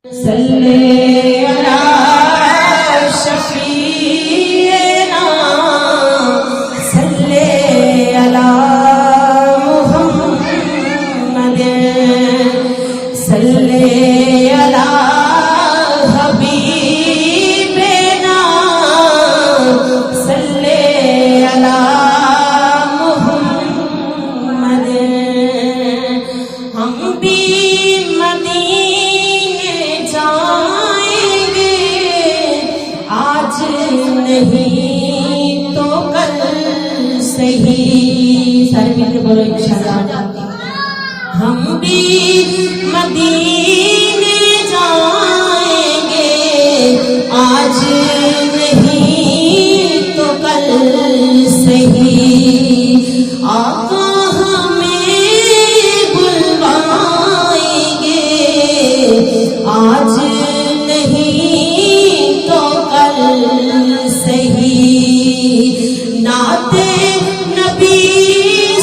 صلی علی شفیعنا صلی علی محمد صلی علی حبیبنا صلی علی محمد ہم بھی نہیں تو کل صحیح سارے مل کے بولو انشاءاللہ ہم بھی مدینے جائیں گے آج نہیں تو کل صحیح آقا ہمیں بلوائیں گے آج نہیں تو کل نعت نبی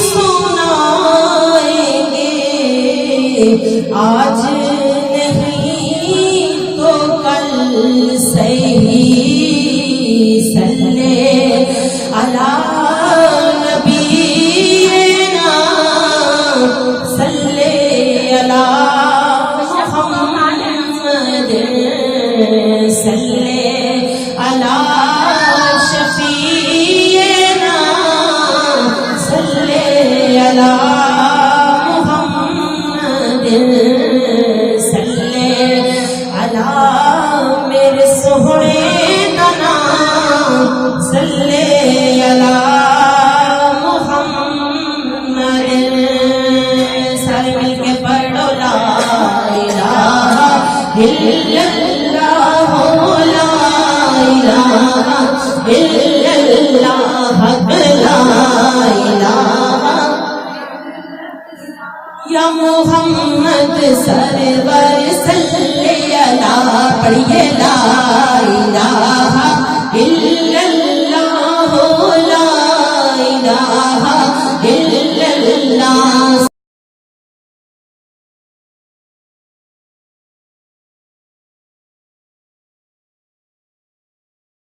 سنائیں گے آج نہیں تو کل صحیح صلی علی نبینا صلی علی محمد صلی علی محمد صلی علی میرے سہرے دنا صلی علی محمد سارے مل کے پڑھو لا الہ الا اللہ لا الہ الا اللہ لا الہ یا محمد سرور صلی اللہ پڑھیے لا الہ